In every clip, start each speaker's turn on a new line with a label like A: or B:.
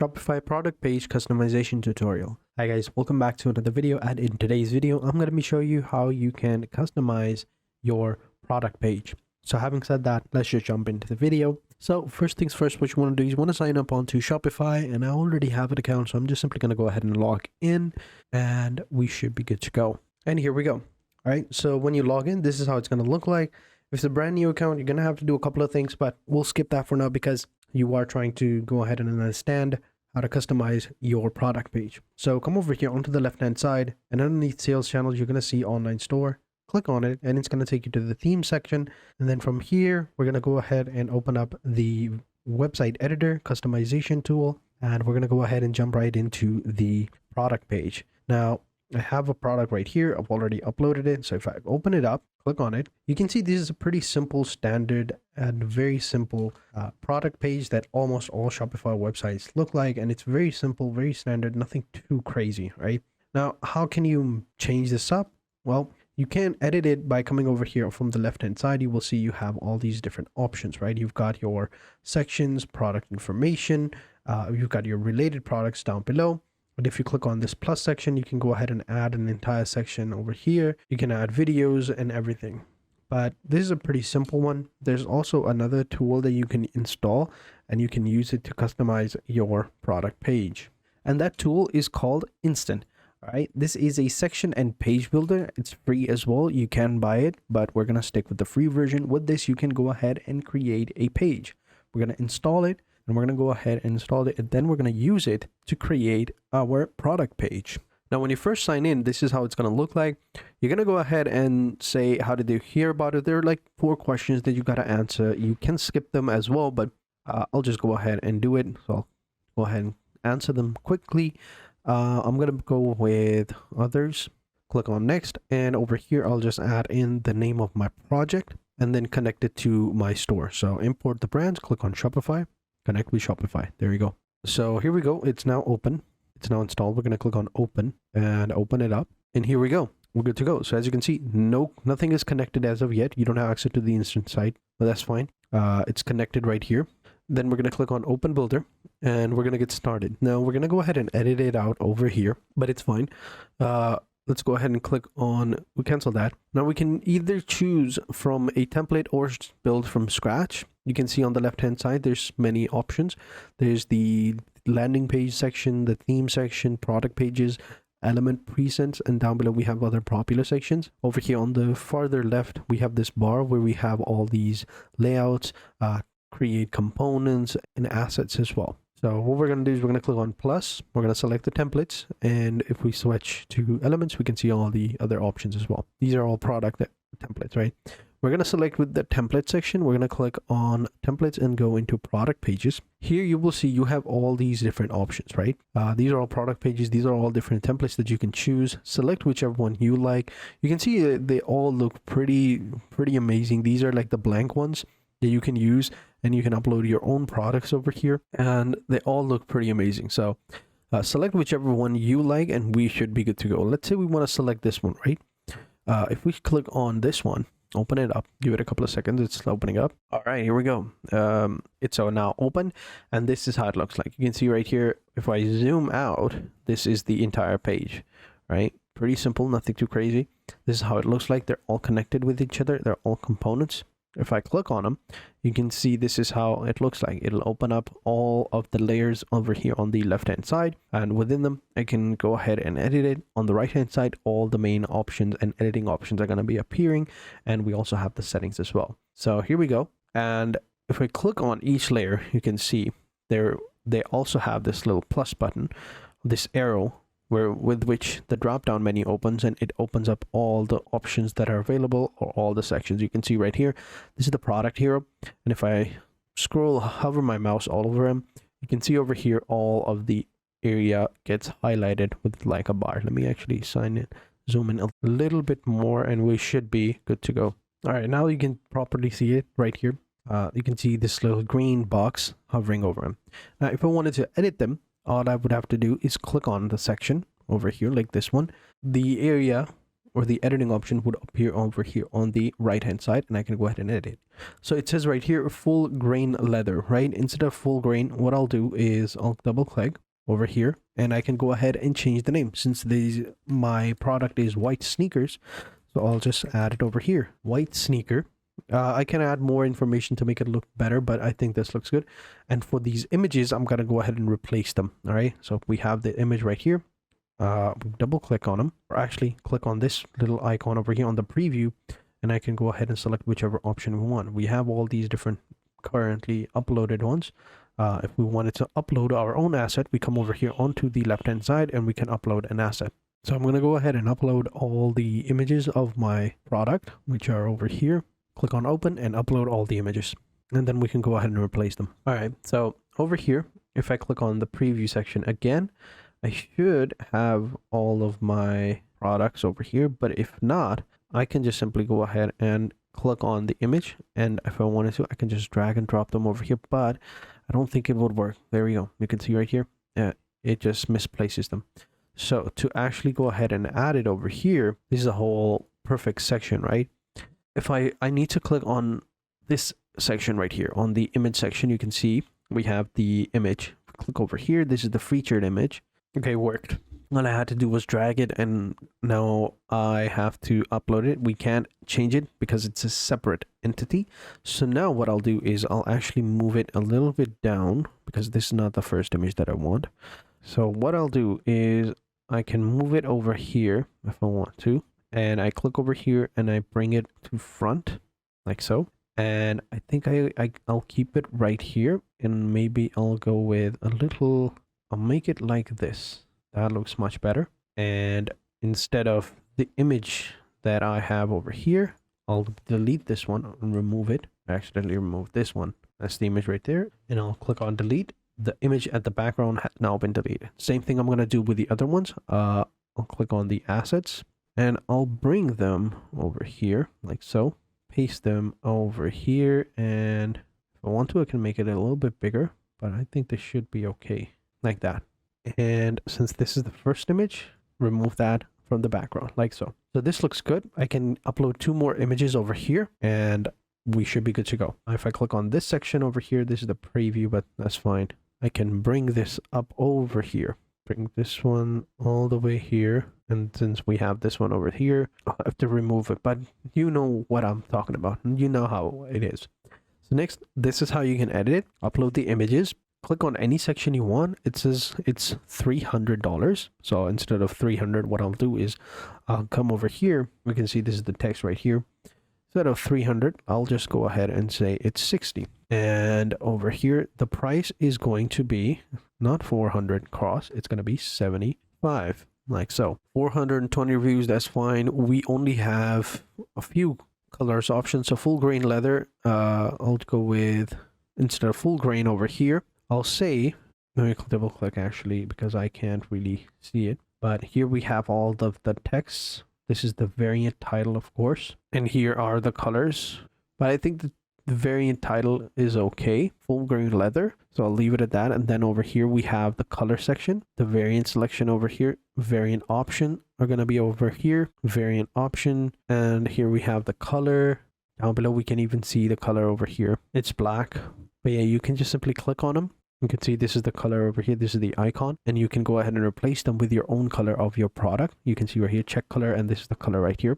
A: Shopify product page customization tutorial. Hi guys, welcome back to another video, and in today's video I'm going to be showing you how you can customize your product page. So having said that, let's just jump into the video. So first things first, what you want to do is you want to sign up onto Shopify, and I already have an account, so I'm just simply going to go ahead and log in and we should be good to go. And here we go. All right, so when you log in, this is how it's going to look like. If it's a brand new account, you're going to have to do a couple of things, but we'll skip that for now because you are trying to go ahead and understand how to customize your product page. So come over here onto the left hand side, and underneath sales channels you're going to see online store. Click on it and it's going to take you to the theme section, and then from here we're going to go ahead and open up the website editor customization tool, and we're going to go ahead and jump right into the product page. Now I have a product right here. I've already uploaded it. So if I open it up, click on it, you can see this is a pretty simple, standard, and very simple product page that almost all Shopify websites look like. And it's very simple, very standard, nothing too crazy, right? Now, how can you change this up? Well, you can edit it by coming over here from the left-hand side. You will see you have all these different options, right? You've got your sections, product information, you've got your related products down below. But if you click on this plus section, you can go ahead and add an entire section over here. You can add videos and everything. But this is a pretty simple one. There's also another tool that you can install, and you can use it to customize your product page. And that tool is called Instant. All right, this is a section and page builder. It's free as well. You can buy it, but we're going to stick with the free version. With this, you can go ahead and create a page. We're going to install it, and we're going to go ahead and install it, and then we're going to use it to create our product page. Now, when you first sign in, this is how it's going to look like. You're going to go ahead and say, how did you hear about it? There are like 4 questions that you got to answer. You can skip them as well, but I'll just go ahead and do it. So I'll go ahead and answer them quickly. I'm going to go with others. Click on next, and over here, I'll just add in the name of my project and then connect it to my store. So import the brands, click on Shopify. Connect with Shopify. There you go. So here we go. It's now open. It's now installed. We're going to click on open and open it up. And here we go. We're good to go. So as you can see, nothing is connected as of yet. You don't have access to the instant site, but that's fine. It's connected right here. Then we're going to click on open builder and we're going to get started. Now we're going to go ahead and edit it out over here, but it's fine. Let's go ahead and click on, we cancel that. Now we can either choose from a template or build from scratch. You can see on the left hand side, there's many options. There's the landing page section, the theme section, product pages, element presets, and down below we have other popular sections. Over here on the farther left, we have this bar where we have all these layouts, create components and assets as well. So what we're going to do is we're going to click on plus, we're going to select the templates, and if we switch to elements, we can see all the other options as well. These are all product templates, right? We're going to select with the template section. We're going to click on templates and go into product pages. Here you will see you have all these different options, right? These are all product pages. These are all different templates that you can choose. Select whichever one you like. You can see they all look pretty amazing. These are like the blank ones that you can use, and you can upload your own products over here, and they all look pretty amazing. So select whichever one you like and we should be good to go. Let's say we want to select this one, right? If we click on this one, open it up, give it a couple of seconds, it's opening up. All right, here we go. It's now open, and this is how it looks like. You can see right here, if I zoom out, this is the entire page, right? Pretty simple, nothing too crazy. This is how it looks like. They're all connected with each other. They're all components. If I click on them, you can see this is how it looks like. It'll open up all of the layers over here on the left hand side, and within them I can go ahead and edit it. On the right hand side, all the main options and editing options are going to be appearing, and we also have the settings as well. So here we go, and if I click on each layer, you can see they also have this little plus button, this arrow, with which the drop down menu opens, and it opens up all the options that are available, or all the sections. You can see right here, this is the product hero, and if I hover my mouse all over him, you can see over here all of the area gets highlighted with like a bar. Let me actually zoom in a little bit more, and we should be good to go. All right, now you can properly see it right here. You can see this little green box hovering over him. Now if I wanted to edit them, all I would have to do is click on the section over here, like this one. The area or the editing option would appear over here on the right hand side, and I can go ahead and edit. So it says right here, full grain leather, right? Instead of full grain, what I'll do is I'll double click over here, and I can go ahead and change the name. Since my product is white sneakers, so I'll just add it over here, white sneaker. I can add more information to make it look better, but I think this looks good. And for these images, I'm gonna go ahead and replace them. All right, so we have the image right here. Double click on them, or actually click on this little icon over here on the preview, and I can go ahead and select whichever option we want. We have all these different currently uploaded ones. If we wanted to upload our own asset, we come over here onto the left hand side and we can upload an asset. So I'm going to go ahead and upload all the images of my product, which are over here. Click on open and upload all the images, and then we can go ahead and replace them. All right, so over here, if I click on the preview section again, I should have all of my products over here, but if not, I can just simply go ahead and click on the image, and if I wanted to, I can just drag and drop them over here, but I don't think it would work. There we go. You can see right here, it just misplaces them. So to actually go ahead and add it over here, this is a whole perfect section, right? If I need to click on this section right here, on the image section, you can see we have the image. Click over here. This is the featured image. Okay, worked. All I had to do was drag it, and now I have to upload it. We can't change it because it's a separate entity. So now what I'll do is I'll actually move it a little bit down, because this is not the first image that I want. So what I'll do is I can move it over here if I want to, and I click over here and I bring it to front like so. And I think I'll keep it right here, and maybe I'll go with a little, I'll make it like this. That looks much better. And instead of the image that I have over here, I'll delete this one and remove it. I accidentally removed this one. That's the image right there. And I'll click on delete. The image at the background has now been deleted. Same thing I'm going to do with the other ones. I'll click on the assets, and I'll bring them over here like so. Paste them over here, and if I want to, I can make it a little bit bigger, but I think this should be okay like that. And since this is the first image, remove that from the background like so. So this looks good. I can upload 2 more images over here, and we should be good to go. If I click on this section over here, this is the preview, but that's fine. I can bring this up over here, bring this one all the way here. And since we have this one over here, I'll have to remove it, but you know what I'm talking about. You know how it is. So next, this is how you can edit it. Upload the images. Click on any section you want. It says it's $300. So instead of 300, what I'll do is I'll come over here. We can see this is the text right here. Instead of 300, I'll just go ahead and say it's 60. And over here, the price is going to be not 400 cross. It's going to be 75, like so. 420 reviews, that's fine. We only have a few colors options. So full grain leather, I'll go with, instead of full grain over here, I'll say, let me double click actually, because I can't really see it. But here we have all of the texts. This is the variant title, of course. And here are the colors. But I think the variant title is okay. Full grain leather. So I'll leave it at that. And then over here, we have the color section. The variant selection over here. Variant option are going to be over here. Variant option. And here we have the color. Down below, we can even see the color over here. It's black. But yeah, you can just simply click on them. You can see this is the color over here. This is the icon, and you can go ahead and replace them with your own color of your product. You can see right here, check color, and this is the color right here.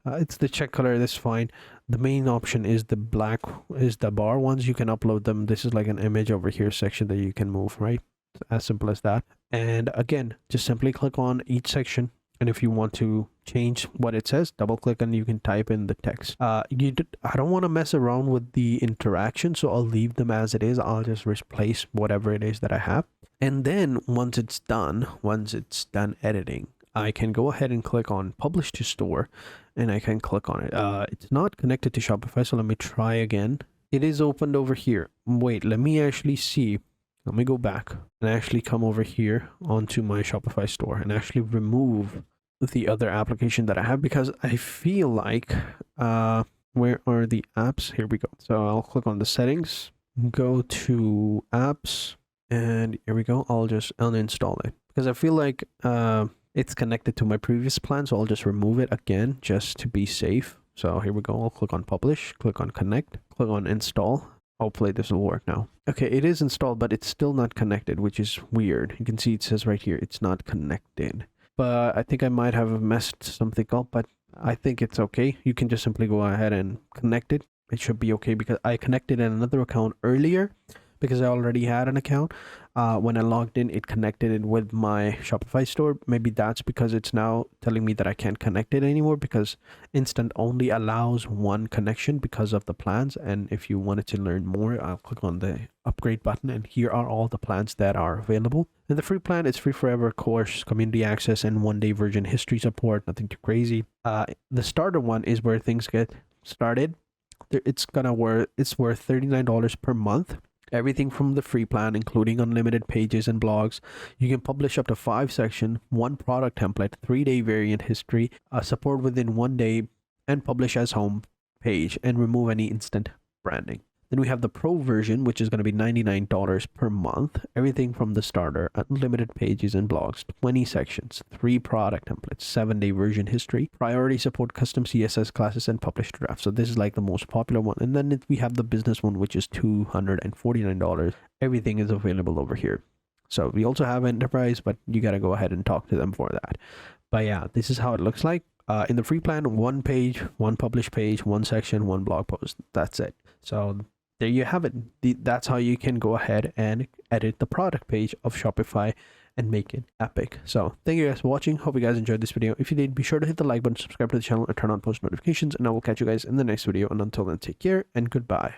A: It's the check color. That's fine. The main option is the black, is the bar ones. You can upload them. This is like an image over here section that you can move, right? As simple as that. And again, just simply click on each section. And if you want to change what it says, double click and you can type in the text. I don't want to mess around with the interaction, so I'll leave them as it is. I'll just replace whatever it is that I have. And then once it's done editing, I can go ahead and click on publish to store, and I can click on it. It's not connected to Shopify, so let me try again. It is opened over here. Wait, let me actually see. Let me go back and actually come over here onto my Shopify store and actually remove the other application that I have, because I feel like, where are the apps? Here we go. So I'll click on the settings, go to apps, and here we go. I'll just uninstall it because I feel like it's connected to my previous plan, so I'll just remove it again just to be safe. So here we go. I'll click on publish, click on connect, click on install. Hopefully this will work now. Okay, it is installed, but it's still not connected, which is weird. You can see it says right here, it's not connected. But I think I might have messed something up, but I think it's okay. You can just simply go ahead and connect it. It should be okay because I connected in another account earlier because I already had an account. When I logged in, it connected it with my Shopify store. Maybe that's because it's now telling me that I can't connect it anymore because Instant only allows one connection because of the plans. And if you wanted to learn more, I'll click on the upgrade button, and here are all the plans that are available. And the free plan is free forever course, community access, and 1-day version history support. Nothing too crazy. The starter one is where things get started. It's worth $39 per month. Everything from the free plan, including unlimited pages and blogs. You can publish up to 5 sections, 1 product template, 3-day variant history, support within 1 day, and publish as home page, and remove any instant branding. Then we have the pro version, which is going to be $99 per month. Everything from the starter, unlimited pages and blogs, 20 sections, 3 product templates, 7-day version history, priority support, custom CSS classes, and published drafts. So this is like the most popular one. And then we have the business one, which is $249. Everything is available over here. So we also have enterprise, but you got to go ahead and talk to them for that. But yeah, this is how it looks like. In the free plan, 1 page, 1 published page, 1 section, 1 blog post. That's it. So there you have it. That's how you can go ahead and edit the product page of Shopify and make it epic. So thank you guys for watching. Hope you guys enjoyed this video. If you did, be sure to hit the like button, subscribe to the channel, and turn on post notifications. And I will catch you guys in the next video. And until then, take care and goodbye.